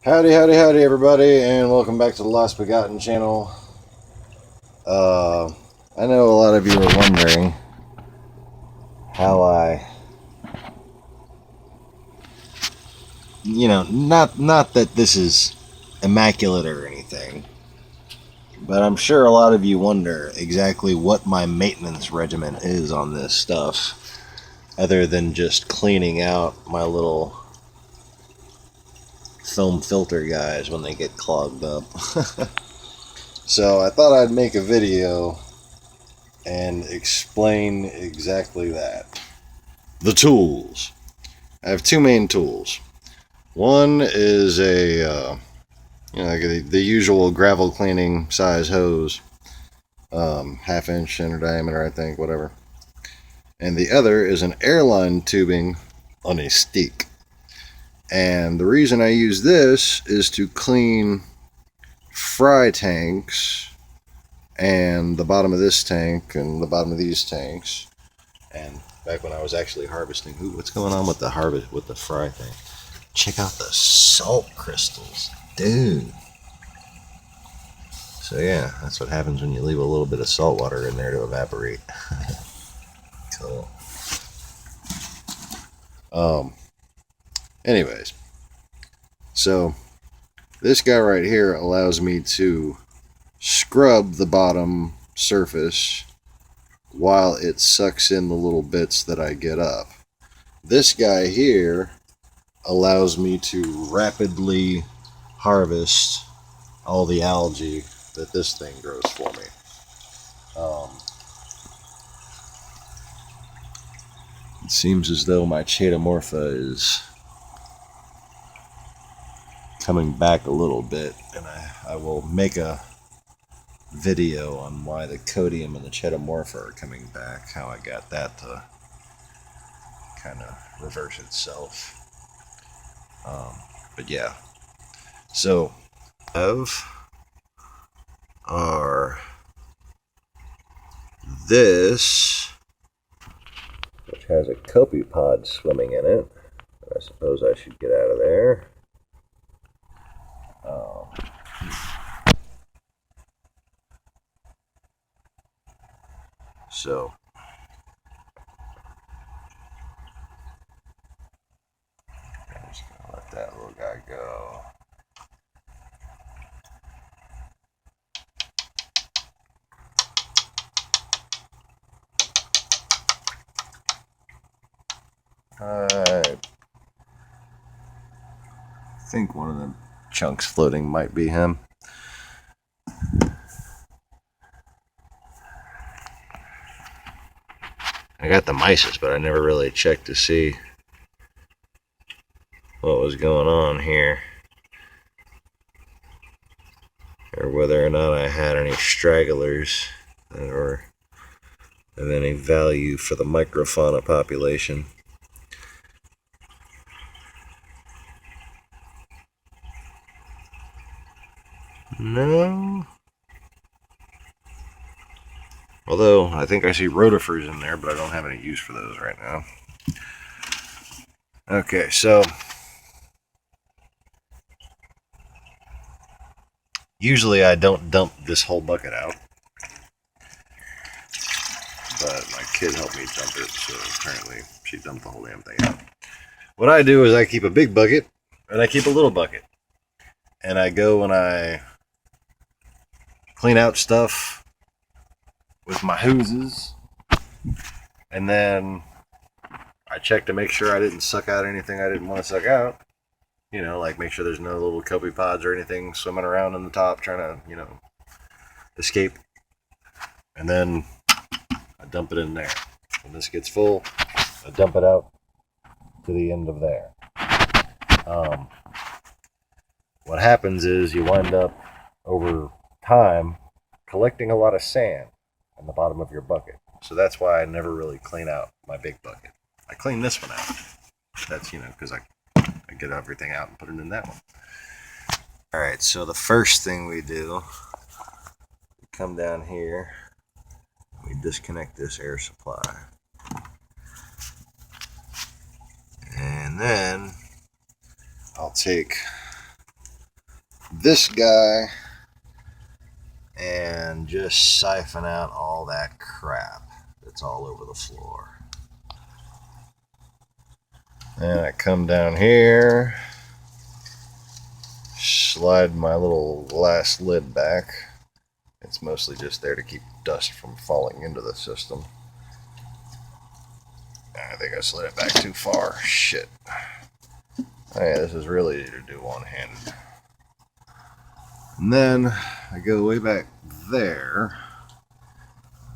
Howdy, howdy, howdy, everybody, and welcome back to the Lost Begotten channel. I know a lot of you are wondering how not that this is immaculate or anything, but I'm sure a lot of you wonder exactly what my maintenance regimen is on this stuff, other than just cleaning out my little foam filter guys when they get clogged up. So I thought I'd make a video and explain exactly that. The tools. I have two main tools. One is like the usual gravel cleaning size hose, half-inch center diameter, I think, whatever. And the other is an airline tubing on a stick. And the reason I use this is to clean fry tanks and the bottom of this tank and the bottom of these tanks. And back when I was actually harvesting, ooh, what's going on with the harvest with the fry thing? Check out the salt crystals, dude. So yeah, that's what happens when you leave a little bit of salt water in there to evaporate. Cool. Anyways, so this guy right here allows me to scrub the bottom surface while it sucks in the little bits that I get up. This guy here allows me to rapidly harvest all the algae that this thing grows for me. It seems as though my Chaetomorpha is coming back a little bit, and I will make a video on why the Codium and the Chaetomorpha are coming back, how I got that to kind of reverse itself. But yeah, so of are this, which has a copepod swimming in it. I suppose I should get out of there. So I'm just gonna let that little guy go. I think one of them chunks floating might be him. I got the mysis, but I never really checked to see what was going on here, or whether or not I had any stragglers that were of any value for the microfauna population. No. Although, I think I see rotifers in there, but I don't have any use for those right now. Okay, so usually I don't dump this whole bucket out, but my kid helped me dump it, so apparently she dumped the whole damn thing out. What I do is I keep a big bucket, and I keep a little bucket. And I go and I clean out stuff with my hoses, and then I check to make sure I didn't suck out anything I didn't want to suck out. You know, like make sure there's no little copepods or anything swimming around in the top trying to, escape. And then I dump it in there. When this gets full, I dump it out to the end of there. What happens is you wind up, over time, collecting a lot of sand on the bottom of your bucket. So that's why I never really clean out my big bucket. I clean this one out. That's, because I get everything out and put it in that one. Alright, so the first thing we do, we come down here, we disconnect this air supply. And then I'll take this guy and just siphon out all that crap that's all over the floor. And I come down here, slide my little glass lid back. It's mostly just there to keep dust from falling into the system. I think I slid it back too far. Shit. Oh yeah, this is really easy to do one-handed. And then I go way back there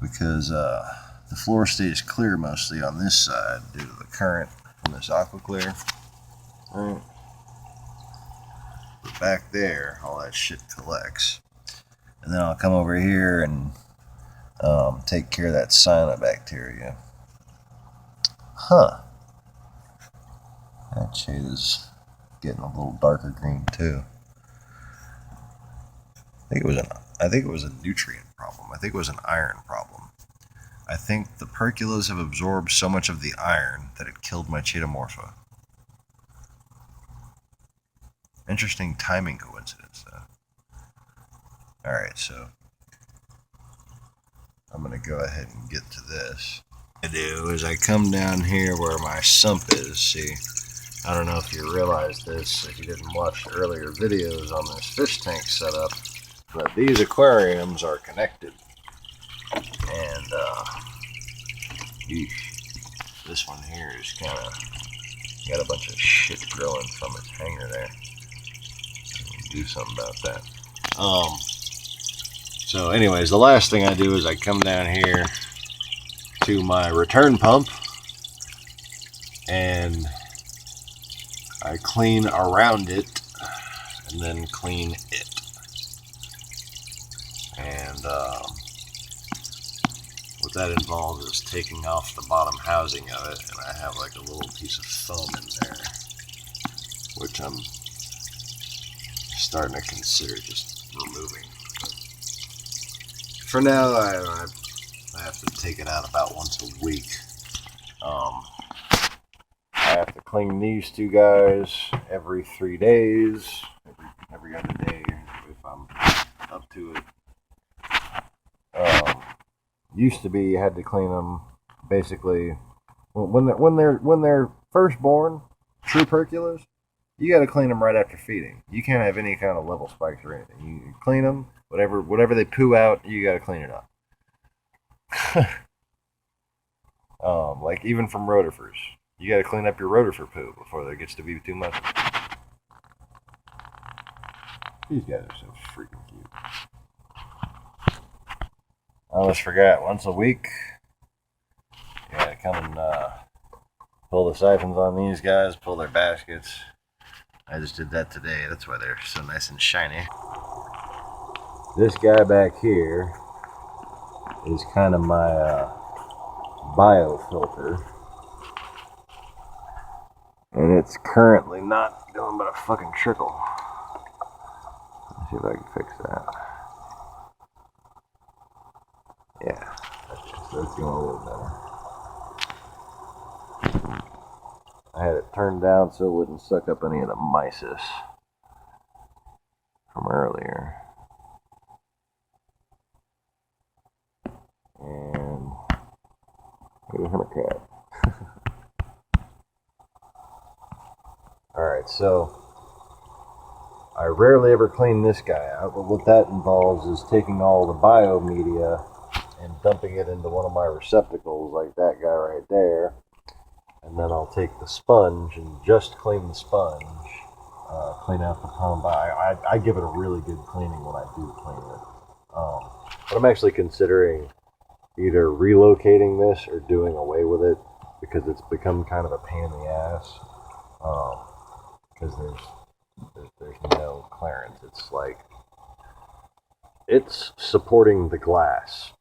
because the floor stays clear mostly on this side due to the current from this aqua clear. Right. But back there, all that shit collects. And then I'll come over here and take care of that cyanobacteria. Huh. That shade is getting a little darker green too. I think it was a nutrient problem. I think it was an iron problem. I think the perculas have absorbed so much of the iron that it killed my Chaetomorpha. Interesting timing coincidence, though. Alright, so I'm going to go ahead and get to this. What I do is I come down here where my sump is. See, I don't know if you realized this, if you didn't watch earlier videos on this fish tank setup, but these aquariums are connected. And, this one here is kind of got a bunch of shit growing from its hanger there. Do something about that. So anyways, the last thing I do is I come down here to my return pump and I clean around it and then clean it. And what that involves is taking off the bottom housing of it, and I have like a little piece of foam in there, which I'm starting to consider just removing. But for now, I have to take it out about once a week. I have to clean these two guys every 3 days, every other day if I'm up to it. Used to be you had to clean them basically when they're first born, true perculas. You got to clean them right after feeding. You can't have any kind of level spikes or anything. You clean them, whatever they poo out, you got to clean it up. Like even from rotifers, you got to clean up your rotifer poo before there gets to be too much. These guys are so freaking cute. I almost forgot, once a week, you gotta come and pull the siphons on these guys, pull their baskets. I just did that today, that's why they're so nice and shiny. This guy back here is kind of my biofilter. And it's currently not doing but a fucking trickle. Let's see if I can fix that. Yeah, that's going a little better. I had it turned down so it wouldn't suck up any of the mysis from earlier. And here's a cat. Alright, so I rarely ever clean this guy out, but what that involves is taking all the biomedia and dumping it into one of my receptacles like that guy right there, and then I'll take the sponge and just clean the sponge, clean out the pump. I give it a really good cleaning when I do clean it, but I'm actually considering either relocating this or doing away with it because it's become kind of a pain in the ass, because there's no clearance. It's like it's supporting the glass.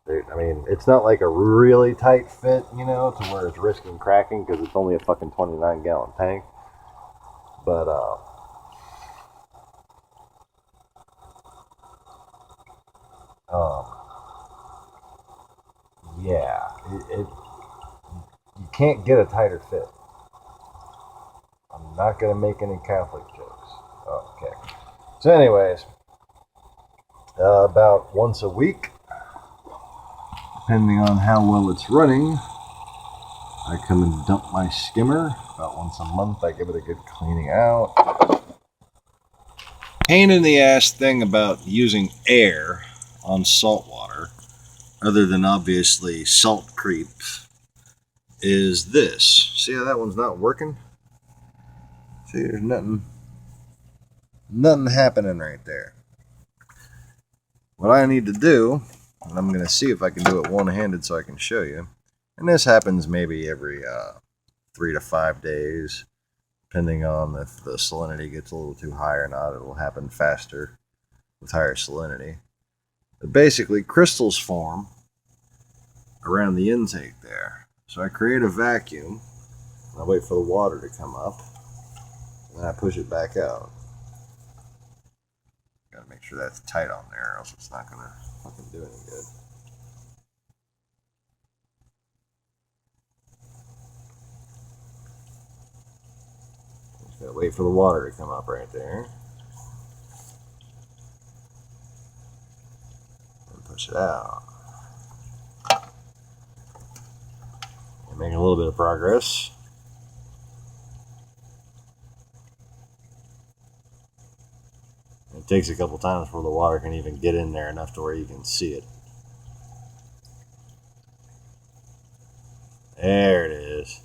I mean, it's not like a really tight fit, you know, to where it's risking cracking because it's only a fucking 29-gallon tank. But, yeah, you can't get a tighter fit. I'm not going to make any Catholic jokes. So anyways, about once a week, depending on how well it's running, I come and dump my skimmer. About once a month, I give it a good cleaning out. Pain in the ass thing about using air on salt water, other than obviously salt creep, is this. See how that one's not working? See, there's nothing happening right there. What I need to do, and I'm going to see if I can do it one-handed so I can show you, and this happens maybe every 3 to 5 days, depending on if the salinity gets a little too high or not. It'll happen faster with higher salinity. But basically, crystals form around the intake there. So I create a vacuum, and I wait for the water to come up, and then I push it back out. Gotta make sure that's tight on there, or else it's not gonna fucking do any good. Just gotta wait for the water to come up right there. And push it out. And making a little bit of progress. It takes a couple times before the water can even get in there enough to where you can see it. There it is.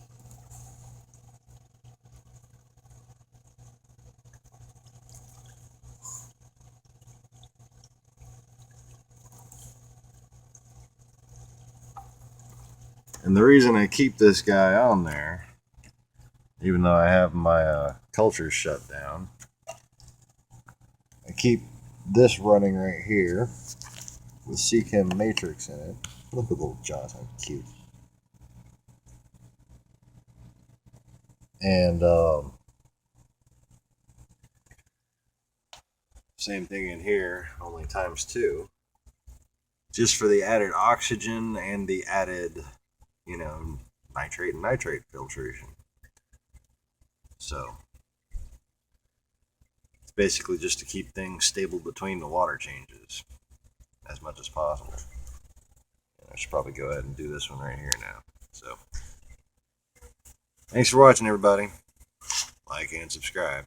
And the reason I keep this guy on there, even though I have my culture shut down, I keep this running right here with CChem matrix in it. Look at little jaws, how cute. And same thing in here, only times 2. Just for the added oxygen and the added, nitrate and nitrate filtration. So it's basically just to keep things stable between the water changes as much as possible. I should probably go ahead and do this one right here now. So thanks for watching, everybody. Like and subscribe.